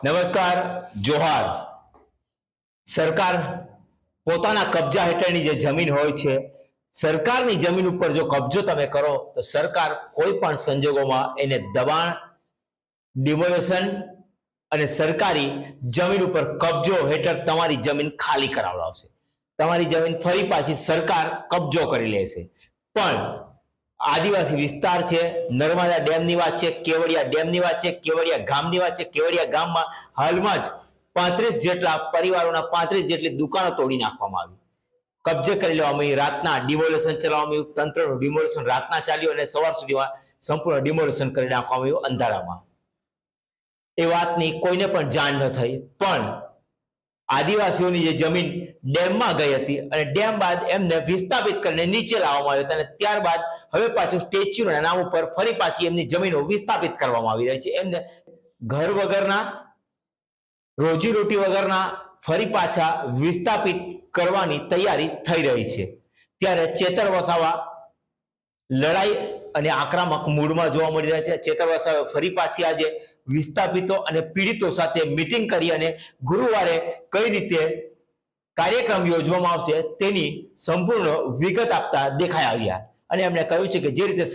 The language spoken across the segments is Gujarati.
નમસ્કાર, જોહાર. સરકાર પોતાના કબજા હેઠળની જે જમીન હોય છે, સરકારની જમીન ઉપર જો કબજો તમે કરો તો સરકાર કોઈ પણ સંજોગોમાં એને દબાણ, ડિમોલેશન અને સરકારી જમીન ઉપર કબજો હેઠળ તમારી જમીન ખાલી કરાવડાવશે. તમારી જમીન ફરી પાછી સરકાર કબજો કરી લેશે. પણ આદિવાસી વિસ્તાર છે, નર્મદા ડેમની વાત છે, કેવડિયા ડેમની વાત છે, કેવડિયા ગામની વાત છે. કેવડિયા ગામમાં હાલમાં જ 35 જેટલા પરિવારોના 35 જેટલી દુકાનો તોડી નાખવામાં આવી, કબજે કરી લેવામાં આવી. રાતના ડિમોલેશન ચલાવવામાં આવ્યું, તંત્રનું ડિમોલેશન રાતના ચાલ્યું અને સવાર સુધીમાં સંપૂર્ણ ડિમોલેશન કરી નાખવામાં આવ્યું અંધારામાં. એ વાતની કોઈને પણ જાણ ન થઈ. પણ આદિવાસીઓની જે જમીન ડેમમાં ગઈ હતી અને ડેમ બાદ એમને વિસ્થાપિત કરીને નીચે લાવવામાં આવ્યા હતા અને ત્યારબાદ હવે પાછું સ્ટેચ્યુના નામ ઉપર ફરી પાછી એમની જમીનો વિસ્થાપિત કરવામાં આવી રહી છે. એમને ઘર વગરના, રોજીરોટી વગરના ફરી પાછા વિસ્થાપિત કરવાની તૈયારી થઈ રહી છે. ત્યારે ચેતર વસાવા લડાઈ અને આક્રમક મૂડમાં જોવા મળી રહ્યા છે. ચેતર વસાવા ફરી પાછી આજે વિસ્થાપિતો અને પીડિતો સાથે મીટિંગ કરી અને ગુરુવારે કઈ રીતે કાર્યક્રમ યોજવામાં આવશે તેની સંપૂર્ણ વિગત આપતા દેખાઈ આવ્યા. અને એમણે કહ્યું છે કે જે રીતે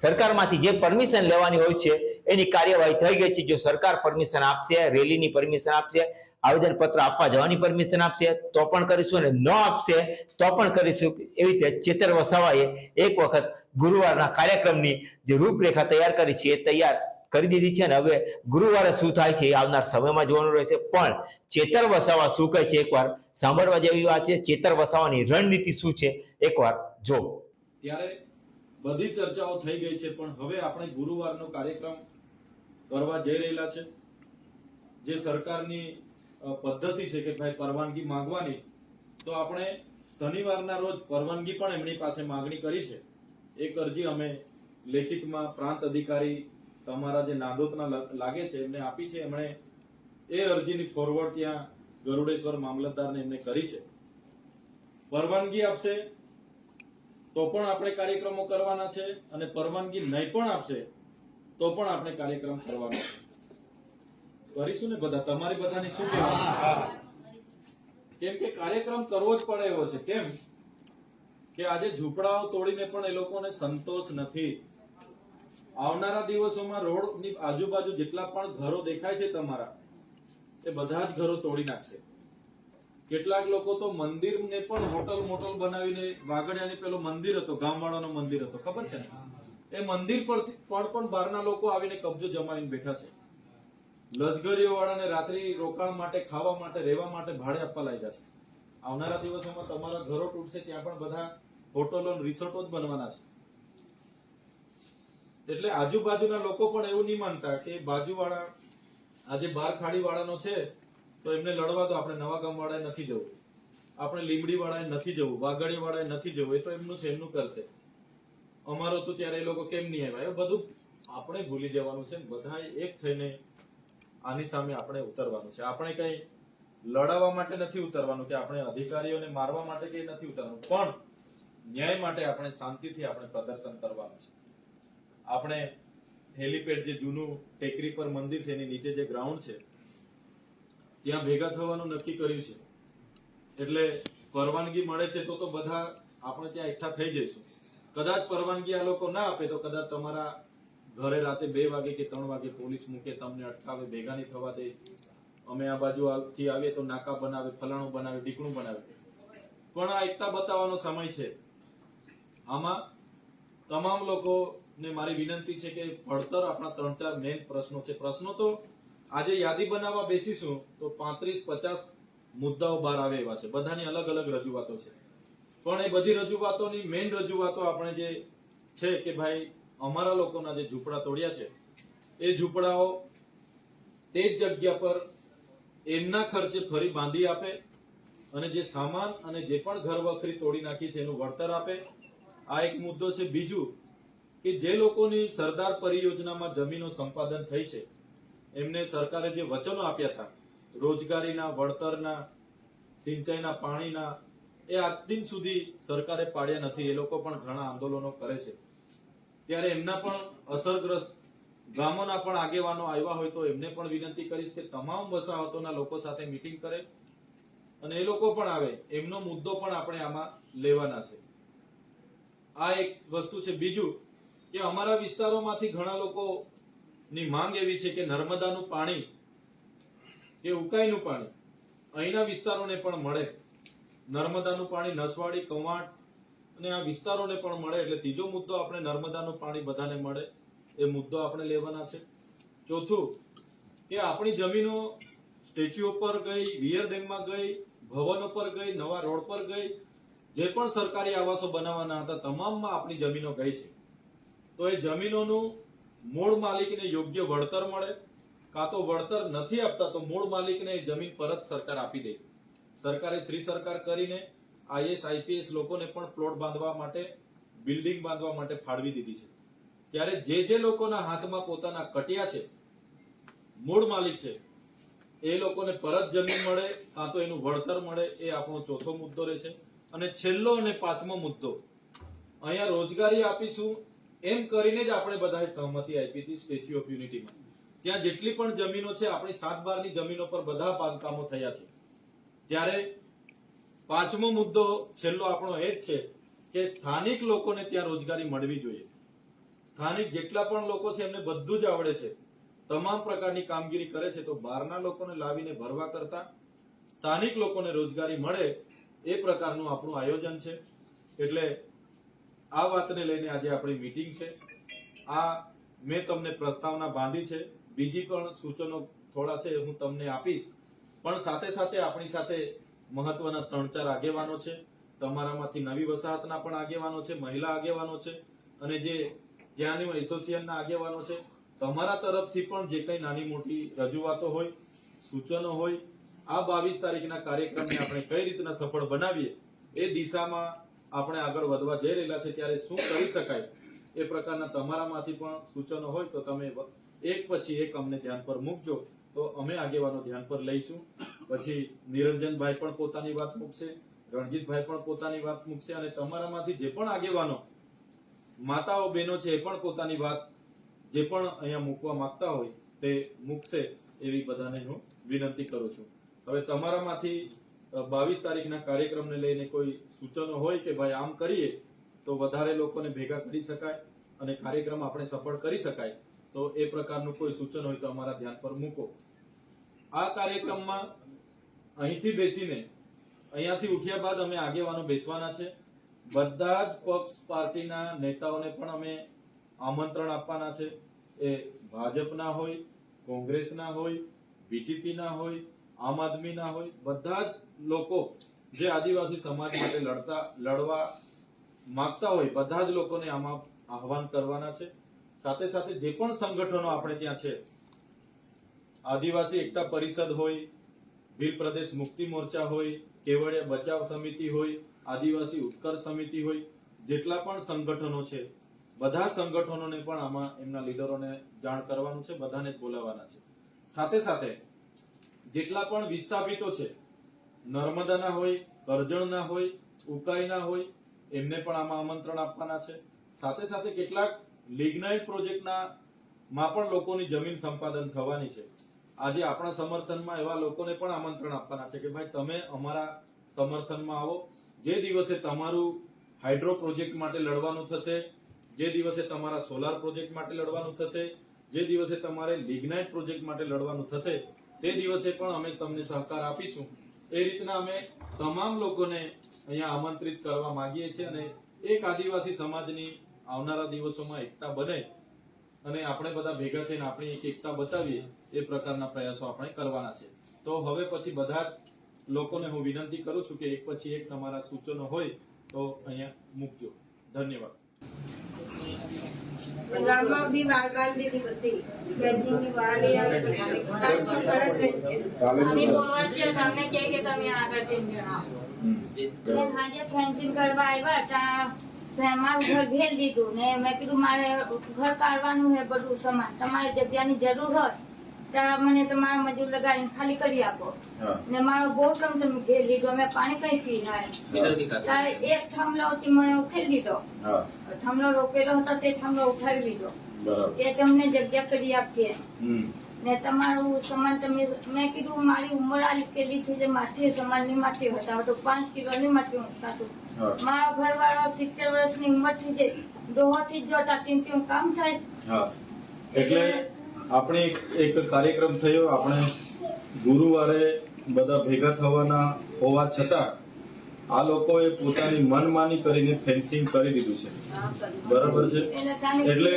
સરકારમાંથી જે પરમિશન લેવાની હોય છે એની કાર્યવાહી થઈ ગઈ છે. જો સરકાર પરમિશન આપશે, રેલીની પરમિશન આપશે, આવેદનપત્ર આપવા જવાની પરમિશન આપશે તો પણ કરીશું અને ન આપશે તો પણ કરીશું. એવી રીતે ચેતર વસાવાએ એક વખત ગુરુવારના કાર્યક્રમની જે રૂપરેખા તૈયાર કરી છે એ તૈયાર કરી દીધી છે. અને હવે ગુરુવારે શું થાય છે એ આવનાર સમયમાં જોવાનું રહેશે. પણ ચેતર વસાવા શું કહે છે એકવાર સાંભળવા જેવી વાત છે. ચેતર વસાવાની રણનીતિ શું છે એકવાર જો. ત્યારે બધી ચર્ચાઓ થઈ ગઈ છે, પણ હવે આપણે ગુરુવારનો કાર્યક્રમ કરવા જઈ રહેલા છે. જે સરકારની પદ્ધતિ છે કે ભાઈ પરવાનગી માંગવાની, તો આપણે શનિવારના રોજ પરવાનગી પણ એમની પાસે માંગણી કરી છે. એક અરજી અમે લેખિતમાં પ્રાંત અધિકારી તમારા જે નાદોદના લાગે છે એમને આપી છે. એમણે એ અરજીની ફોરવર્ડ ત્યાં ગરુડેશ્વર મામલતદારને એમને કરી છે. પરવાનગી આપશે તો પણ આપણે કાર્યક્રમો કરવાના છે અને પરવાનગી નહીં પણ આપશે તો પણ આપણે કાર્યક્રમ કરવાના છે. કરીશું ને બધા? તમારી બધાની શું કહેવાનું? કેમ કે કાર્યક્રમ કરવો જ પડે એવો છે. કેમ કે આજે ઝૂંપડાઓ તોડીને પણ એ લોકોને સંતોષ નથી. આવનારા દિવસોમાં રોડની આજુબાજુ જેટલા પણ ઘરો દેખાય છે તમારા, એ બધા જ ઘરો તોડી નાખશે. કેટલાક લોકો તો મંદિરને પણ હોટલ મોટલ બનાવીને, વાગડિયાની પેલો મંદિર હતો, ગામવાળાનો મંદિર હતો, ખબર છે ને, એ મંદિર પર પણ બહારના લોકો આવીને કબજો જમાવીને બેઠા છે. લશ્કરીઓ વાળાને રાત્રિ રોકાણ માટે, ખાવા માટે, રહેવા માટે ભાડે આપવા લાગ્યા છે. આવનારા દિવસોમાં તમારા ઘરો તૂટશે, ત્યાં પણ બધા હોટલો, રિસોર્ટો જ બનવાના છે. એટલે આજુબાજુના લોકો પણ એવું નહીં માનતા કે બાજુવાળા આજે બાર ખાડી વાળાનો છે તો એમને લડવા તો આપણે નવા ગામ વાળાએ નથી જવું, આપણે લીમડી વાળાએ નથી જવું, વાગડિયા વાળાએ નથી જવું. એ તો એમનું છે, એમનું કરશે. અમારો તો ત્યારે એ લોકો કેમ નહીં આવ્યા, એ બધું આપણે ભૂલી જવાનું છે. બધા એક થઈને આની સામે આપણે ઉતરવાનું છે. આપણે કઈ લડાવવા માટે નથી ઉતરવાનું કે આપણે અધિકારીઓને મારવા માટે કઈ નથી ઉતરવાનું, પણ ન્યાય માટે આપણે શાંતિથી આપણે પ્રદર્શન કરવાનું છે. આપણે હેલીપેડ જે જૂનું ટેકરી પર મંદિર છે એની નીચે જે ગ્રાઉન્ડ છે ત્યાં ભેગા થવાનું નક્કી કર્યું છે. એટલે પરવાનગી મળે છે તો બધા આપણે ત્યાં એકઠા થઈ જઈશું. કદાચ પરવાનગી આ લોકો ના આપે તો કદાચ તમારા ઘરે રાતે 2 વાગે કે 3 વાગે પોલીસ મૂકે, તમને અટકાવે, ભેગા નહીં થવા દે. અમે આ બાજુથી આવીએ તો નાકા બનાવે, ફલાણું બનાવે, ઢીકણું બનાવે. પણ આ એકતા બતાવવાનો સમય છે. આમાં તમામ લોકોને મારી વિનંતી છે કે પડતર આપણા 3-4 મેઇન પ્રશ્નો છે. પ્રશ્નો તો આજે યાદી બનાવવા બેસીશું તો 35-50 મુદ્દાઓ બહાર આવે એવા છે. બધાની અલગ અલગ રજૂઆતો છે. પણ એ બધી રજૂઆતોની મેઇન રજૂઆતો આપણે જે છે કે ભાઈ અમારા લોકોના જે ઝૂંપડા તોડ્યા છે એ ઝૂંપડાઓ તે જ જગ્યા પર એમના ખર્ચે ફરી બાંધી આપે અને જે સામાન અને જે પણ ઘર વખરી તોડી નાખી છે એનું વળતર આપે. આ એક મુદ્દો છે. બીજું કે જે લોકોની સરદાર પરિયોજનામાં જમીનો સંપાદન થઈ છે એમને સરકારે જે વચનો આપ્યા હતા રોજગારીના, વળતરના, સિંચાઈના, પાણીના, એ આજ દિન સુધી સરકારે પાડ્યા નથી. એ લોકો પણ ઘણા આંદોલનો કરે છે. ત્યારે એમના પણ અસરગ્રસ્ત ગામોના પણ આગેવાનો આવ્યા હોય તો એમને પણ વિનંતી કરીશ કે તમામ વસાહતોના લોકો સાથે મીટિંગ કરે અને એ લોકો પણ આવે, એમનો મુદ્દો પણ આપણે આમાં લેવાના છે. આ એક વસ્તુ છે. બીજું કે અમારા વિસ્તારોમાંથી ઘણા લોકોની માંગ એવી છે કે નર્મદાનું પાણી કે ઉકાઈનું પાણી અહીંના વિસ્તારોને પણ મળે. નર્મદાનું પાણી નસવાડી, કવાંટ અને આ વિસ્તારોને પણ મળે. એટલે ત્રીજો મુદ્દો આપણે નર્મદાનું પાણી બધાને મળે એ મુદ્દો આપણે લેવાના છે. ચોથું કે આપણી જમીનો સ્ટેચ્યુ ઉપર ગઈ, વિયર ડેમમાં ગઈ, ભવન ઉપર ગઈ, નવા રોડ પર ગઈ, જે પણ સરકારી આવાસો બનાવવાના હતા તમામમાં આપણી જમીનો ગઈ છે. તો એ જમીનોનું મૂળ માલિકને યોગ્ય વળતર મળે, કાં તો વળતર નથી આપતા તો મૂળ માલિકને એ જમીન પરત સરકાર આપી દે. સરકારે શ્રી સરકાર કરીને આઈએસ આઈપીએસ લોકોને પણ પ્લોટ બાંધવા માટે, બિલ્ડિંગ બાંધવા માટે ફાળવી દીધી છે. ત્યારે જે લોકોના હાથમાં પોતાના કટિયા છે, મૂળ માલિક છે, એ લોકોને પરત જમીન મળે કાં તો એનું વળતર મળે, એ આપણો ચોથો મુદ્દો રહેશે. અને છેલ્લો અને પાંચમો મુદ્દો, અહીંયા રોજગારી આપીશું એમ કરીને જ આપણે બધાએ સહમતિ આપી હતી સ્ટેચ્યુ ઓફ યુનિટીમાં. ત્યાં જેટલી પણ જમીનો છે આપણી 7/12ની જમીનો પર બધા બાંધકામો થયા છે. ત્યારે પાંચમો મુદ્દો છેલ્લો આપણો એ જ છે કે સ્થાનિક લોકોને ત્યાં રોજગારી મળવી જોઈએ. સ્થાનિક જેટલા પણ લોકો છે એમને બધું જ આવડે છે, તમામ પ્રકારની કામગીરી કરે છે. તો બહારના લોકોને લાવીને ભરવા કરતા સ્થાનિક લોકોને રોજગારી મળે એ પ્રકારનું આપણું આયોજન છે. એટલે આ વાતને લઈને આજે આપણી મીટિંગ છે. આ મેં તમને પ્રસ્તાવના બાંધી છે. બીજી પણ સૂચનો થોડા છે હું તમને આપીશ, પણ સાથે સાથે આપણી સાથે મહત્વના 3-4 આગેવાનો છે. તમારામાંથી નવી વસાહતના પણ આગેવાનો છે, મહિલા આગેવાનો છે અને જે ત્યાંની એસોસિએશનના આગેવાનો છે. તમારા તરફથી પણ જે કંઈ નાની મોટી રજૂઆતો હોય, સૂચનો હોય, આ 22 તારીખના કાર્યક્રમને આપણે કઈ રીતના સફળ બનાવીએ એ દિશામાં આપણે આગળ વધવા જઈ રહેલા છે. ત્યારે શું કરી શકાય એ પ્રકારના તમારામાંથી પણ સૂચનો હોય તો તમે એક પછી એક અમને ધ્યાન પર મૂકજો, તો અમે આગેવાનો ધ્યાન પર લઈશું. પછી નિરંજનભાઈ પણ પોતાની વાત મૂકશે, રણજીતભાઈ પણ પોતાની વાત મૂકશે અને તમારામાંથી જે પણ આગેવાનો માતાઓ બહેનો છે એ પણ પોતાની વાત જે પણ અહીંયા મૂકવા માંગતા હોય તે મૂકશે એવી બધાને હું વિનંતી કરું છું. હવે તમારામાંથી 22 તારીખના કાર્યક્રમને લઈને કોઈ સૂચનો હોય કે ભાઈ આમ કરીએ તો વધારે લોકોને ભેગા કરી શકાય અને કાર્યક્રમ આપણે સફળ કરી શકાય, તો એ પ્રકારનું કોઈ સૂચન હોય તો અમારા ધ્યાન પર મૂકો. આ કાર્યક્રમમાં અહીંથી બેસીને, અહીંયાથી ઉઠ્યા બાદ અમે આગેવાનો બેસવાના છે. બધા જ પક્ષ પાર્ટીના નેતાઓને પણ અમે આમંત્રણ આપવાના છે. એ ભાજપના હોય, કોંગ્રેસના હોય, બીટીપીના હોય, આમ આદમીના હોય, બધા જ લોકો જે આદિવાસી સમાજ માટે લડવા માંગતા હોય બધા જ લોકોને આમાં આહવાન કરવાના છે. સાથે સાથે જે પણ સંગઠનો આપણે ત્યાં છે, આદિવાસી એકતા પરિષદ હોય, ભીલ પ્રદેશ મુક્તિ મોરચા હોય, કેવડિયા બચાવ સમિતિ હોય, આદિવાસી ઉત્કર્ષ સમિતિ હોય, જેટલા પણ સંગઠનો છે બધા સંગઠનોને પણ આમાં એમના લીડરોને જાણ કરવાનું છે, બધાને જ બોલાવવાના છે. સાથે સાથે જેટલા પણ વિસ્થાપિતો છે, નર્મદાના હોય, કરજણના હોય, ઉકાઈના હોય, એમને પણ આમાં આમંત્રણ આપવાના છે. સાથે સાથે કેટલાક લિગ્નાઇટ પ્રોજેક્ટના માં પણ લોકોની જમીન સંપાદન થવાની છે. આજે આપણા સમર્થનમાં એવા લોકોને પણ આમંત્રણ આપવાના છે કે ભાઈ તમે અમારા સમર્થનમાં આવો. જે દિવસે તમારું હાઇડ્રો પ્રોજેક્ટ માટે લડવાનું થશે, જે દિવસે તમારા સોલાર પ્રોજેક્ટ માટે લડવાનું થશે, જે દિવસે તમારે લિગ્નાઇટ પ્રોજેક્ટ માટે લડવાનું થશે, તે દિવસે પણ અમે તમને સહકાર આપીશું. એ રીતના અમે તમામ લોકોને અહીંયા આમંત્રિત કરવા માંગીએ છીએ અને એક આદિવાસી સમાજની આવનારા દિવસોમાં એકતા બને અને આપણે બધા ભેગા થઈને આપણી એક એકતા બતાવીએ એ પ્રકારના પ્રયાસો આપણે કરવાના છે. તો હવે પછી બધા જ લોકોને હું વિનંતી કરું છું કે એક પછી એક તમારા સૂચનો હોય તો અહીંયા મૂકજો. ધન્યવાદ. ગામમાં બી વાળ દીધી બધી બેડરૂમની વાળી આવે તો કાંઈ પણ ફરજ નથી. અમે બોલવા છીએ તો અમને કહે કે તમે આગળ જઈને જણાવો. આજે ફેન્સિંગ કરવા આવ્યા ત્યાં મારું ઘર ઘેર લીધું ને મેં કીધું મારે ઘર કાઢવાનું છે બધું સમાન, તમારે જગ્યાની જરૂર હોય ત્યાં મને તમારા મજૂર લગાવીને ખાલી કરી આપો. ને મારો બોર કમ તમે ઘેર લીધો, મેં પાણી કઈ પી એક થાંભલો મને ઉઠેલી લીધો, થાંભલો રોકેલો હતો તે થાંભલો ઉઠાવી લીધો બરાબર. કે તમને જગ્યા કરી આપીએ હમ. ને તમારું સમાન તમે મેં કીધું મારી ઉંમર આ લીધેલી છે જે માથે સમાનની માથે હતા તો 5 કિલોની માથે ઊંચતા હતું. હા. મારો ઘરવાળો 70 વર્ષની ઉંમરથી જ ડોહોથી જ જોતા ત્યાંથી હું કામ થાય. હા એટલે આપણે એક કાર્યક્રમ થયો, આપણે ગુરુવારે બધા ભેગા થવાના હોવા છતાં આ લોકોએ પોતાની મનમાની કરીને ફેન્સિંગ કરી દીધું છે. બરાબર છે. એટલે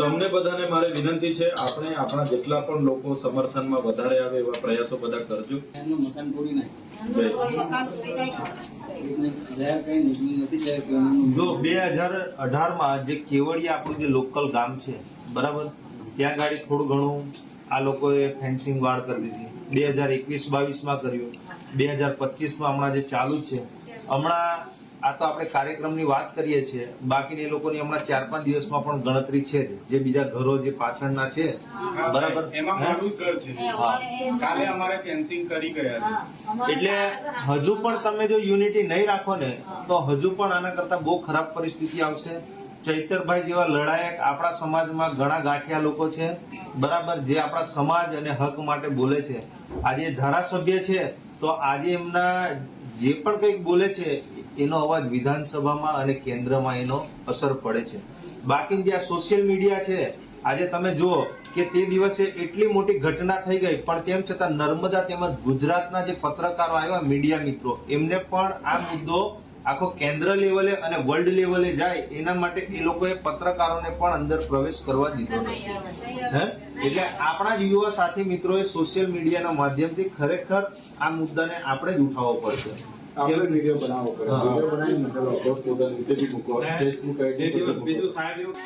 તમને બધાને મારી વિનંતી છે, આપણે આપણા જેટલા પણ લોકો સમર્થનમાં વધારે આવે એવા પ્રયાસો બધા કરજો. એમનું મકાન તોડી જય. જો 2018માં જે કેવડિયા આપણું જે લોકલ ગામ છે બરાબર, ત્યાં ગાડી થોડું ઘણું આ લોકોએ ફેન્સિંગ વાળ કરી દીધી. 2021-22માં કર્યું, 2025માં હમણાં જે ચાલુ છે. હમણાં આ તો આપણે કાર્યક્રમની વાત કરીએ છીએ, બાકી એ લોકોની હમણાં 4-5 દિવસમાં પણ ગણતરી છે જ. જે બીજા ઘરો જે પાછળના છે બરાબર, એમાં મારું જ ઘર છે. કાલે અમારે ફેન્સિંગ કરી ગયા છે. એટલે હજુ પણ તમે જો યુનિટી નહીં રાખો ને તો હજુ પણ આના કરતા બહુ ખરાબ પરિસ્થિતિ આવશે. ચૈતરભાઈ જેવા લડાયક આપણા સમાજમાં ઘણા ગાંઠિયા લોકો છે બરાબર, જે આપણા સમાજ અને હક માટે બોલે છે. આજે ધારાસભ્ય છે તો આજે એમના જે પણ કંઈક બોલે છે એનો અવાજ વિધાનસભામાં અને કેન્દ્રમાં એનો અસર પડે છે. બાકી જે આ સોશિયલ મીડિયા છે, આજે તમે જુઓ કે તે દિવસે એટલી મોટી ઘટના થઈ ગઈ પણ તેમ છતાં નર્મદા તેમજ ગુજરાતના જે પત્રકારો આવ્યા, મીડિયા મિત્રો, એમને પણ આ મુદ્દો આખો કેન્દ્ર લેવલે અને વર્લ્ડ લેવલે જાય એના માટે એ લોકોએ પત્રકારોને પણ અંદર પ્રવેશ કરવા દીધો નથી. એટલે આપણા જ યુવા સાથી મિત્રોએ સોશિયલ મીડિયાના માધ્યમથી ખરેખર આ મુદ્દાને આપણે જ ઉઠાવવો પડશે. આપણે વિડીયો બનાવવો પડે. હા. વિડીયો બનાવીને પોતાની રીતે બી મૂકો. ફેસબુક જે દિવસ બીજું સાહેબ એવું